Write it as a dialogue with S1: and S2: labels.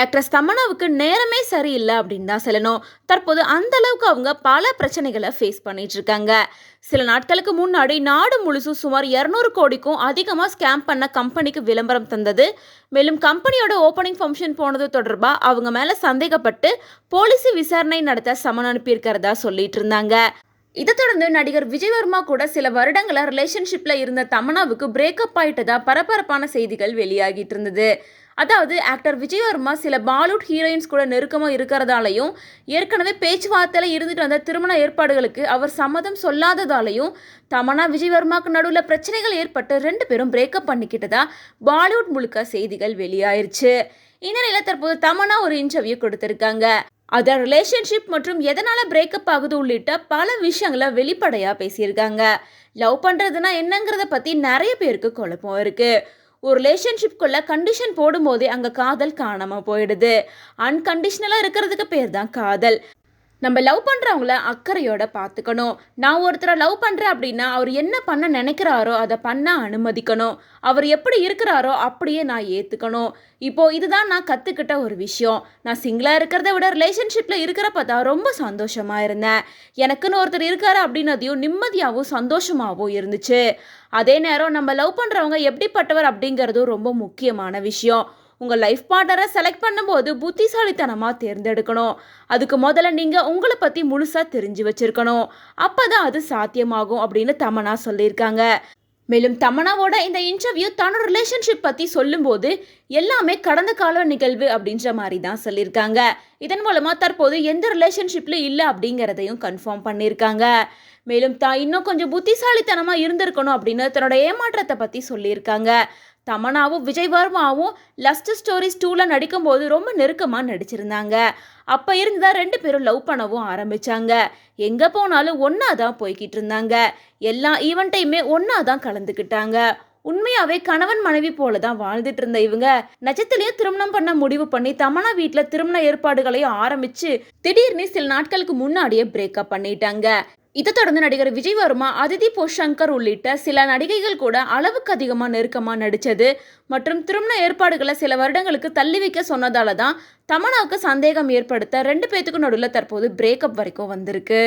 S1: Actress தமன்னாவுக்கு நேரமே சரியில்லை அப்படின்னு தான் சொல்லணும். தற்போது அந்த அளவுக்கு அவங்க பல பிரச்சனைகளை ஃபேஸ் பண்ணிட்டு இருக்காங்க. சில நாட்களுக்கு முன்னாடி நாடு முழுசும் சுமார் 200 கோடிக்கும் அதிகமாக ஸ்கேம் பண்ண கம்பெனிக்கு விளம்பரம் தந்தது. மேலும் கம்பெனியோட ஓப்பனிங் ஃபங்க்ஷன் போனது தொடர்பாக அவங்க மேலே சந்தேகப்பட்டு போலீஸ் விசாரணை நடத்த சமன் அனுப்பியிருக்கிறதா சொல்லிட்டு இருந்தாங்க. இதை தொடர்ந்து நடிகர் விஜய் வர்மா கூட சில வருடங்களா ரிலேஷன்ஷிப்ல இருந்த தமன்னாவுக்கு பிரேக்கப் ஆயிட்டதா பரபரப்பான செய்திகள் வெளியாகிட்டு இருந்தது. அதாவது ஆக்டர் விஜய் வர்மா சில பாலிவுட் ஹீரோயின்ஸ் கூட நெருக்கமாக இருக்கிறதாலையும் ஏற்கனவே பேச்சுவார்த்தையில் இருந்துட்டு வந்த திருமண ஏற்பாடுகளுக்கு அவர் சம்மதம் சொல்லாததாலையும் தமன்னா விஜய் வர்மாவுக்கு நடுவில் பிரச்சனைகள் ஏற்பட்டு 2 பேரும் பிரேக்கப் பண்ணிக்கிட்டதா பாலிவுட் முழுக்க செய்திகள் வெளியாயிருச்சு. இந்த நிலையில் தற்போது தமன்னா ஒரு இன்டர்வியூ கொடுத்திருக்காங்க. அதை ரிலேஷன்ஷிப் மற்றும் எதனால பிரேக்கப் ஆகுது உள்ளிட்ட பல விஷயங்களை வெளிப்படையாக பேசியிருக்காங்க. லவ் பண்ணுறதுனா என்னங்கிறத பற்றி நிறைய பேருக்கு குழப்பம் இருக்குது. ஒரு ரிலேஷன்ஷிப்குள்ள கண்டிஷன் போடும்போதே அங்கே காதல் காணாமல் போயிடுது. அன்கண்டிஷனலாக இருக்கிறதுக்கு பேர் தான் காதல். நம்ம லவ் பண்ணுறவங்கள அக்கறையோட பார்த்துக்கணும். நான் ஒருத்தரை லவ் பண்ணுறேன் அப்படின்னா அவர் என்ன பண்ண நினைக்கிறாரோ அதை பண்ண அனுமதிக்கணும். அவர் எப்படி இருக்கிறாரோ அப்படியே நான் ஏற்றுக்கணும். இப்போது இதுதான் நான் கற்றுக்கிட்ட ஒரு விஷயம். நான் சிங்கிளாக இருக்கிறத விட ரிலேஷன்ஷிப்பில் இருக்கிறப்ப தான் ரொம்ப சந்தோஷமாக இருந்தேன். எனக்குன்னு ஒருத்தர் இருக்காரு அப்படின்னதையும் நிம்மதியாகவும் சந்தோஷமாகவும் இருந்துச்சு. அதே நேரம் நம்ம லவ் பண்ணுறவங்க எப்படிப்பட்டவர் அப்படிங்கிறதும் ரொம்ப முக்கியமான விஷயம். உங்கள் லைஃப் பார்ட்னரை செலக்ட் பண்ணும்போது புத்திசாலித்தனமாக தேர்ந்தெடுக்கணும். அதுக்கு முதல்ல நீங்கள் உங்களை பற்றி முழுசாக தெரிஞ்சு வச்சுருக்கணும். அப்போ தான் அது சாத்தியமாகும் அப்படின்னு தமன்னா சொல்லியிருக்காங்க. மேலும் தமன்னாவோட இந்த இன்டர்வியூ தன்னோட ரிலேஷன்ஷிப் பற்றி சொல்லும்போது எல்லாமே கடந்த கால நிகழ்வு அப்படின்ற மாதிரி தான் சொல்லியிருக்காங்க. இதன் மூலமாக தற்போது எந்த ரிலேஷன்ஷிப்லையும் இல்லை அப்படிங்கிறதையும் கன்ஃபார்ம் பண்ணியிருக்காங்க. மேலும் இன்னும் கொஞ்சம் புத்திசாலித்தனமாக இருந்திருக்கணும் அப்படின்னு தன்னோட ஏமாற்றத்தை பற்றி சொல்லியிருக்காங்க. தமன்னாவும் விஜய் வர்மாவும் லஸ்ட் ஸ்டோரிஸ் 2ல நடிக்கும்போது ரொம்ப நெருக்கமாக நடிச்சிருந்தாங்க. அப்போ இருந்து தான் 2 பேரும் லவ் பண்ணவும் ஆரம்பித்தாங்க. எங்கே போனாலும் ஒன்றா தான் போய்கிட்டு இருந்தாங்க. எல்லா ஈவெண்ட்டையுமே ஒன்றா தான் கலந்துக்கிட்டாங்க. உண்மையாகவே கணவன் மனைவி போல தான் வாழ்ந்துட்டு இருந்த இவங்க நிஜத்திலையும் திருமணம் பண்ண முடிவு பண்ணி தமன்னா வீட்டில் திருமண ஏற்பாடுகளையும் ஆரம்பித்து திடீர்னு சில நாட்களுக்கு முன்னாடியே பிரேக்கப் பண்ணிட்டாங்க. இதை தொடர்ந்து நடிகர் விஜய் வர்மா, அதிதி போஷங்கர் உள்ளிட்ட சில நடிகைகள் கூட அளவுக்கு அதிகமாக நெருக்கமாக நடித்தது மற்றும் திருமண ஏற்பாடுகளை சில வருடங்களுக்கு தள்ளி வைக்க சொன்னதால தான் தமன்னாவுக்கு சந்தேகம் ஏற்படுத்த 2 பேத்துக்கும் நடுவில் தற்போது பிரேக்கப் வரைக்கும் வந்திருக்கு.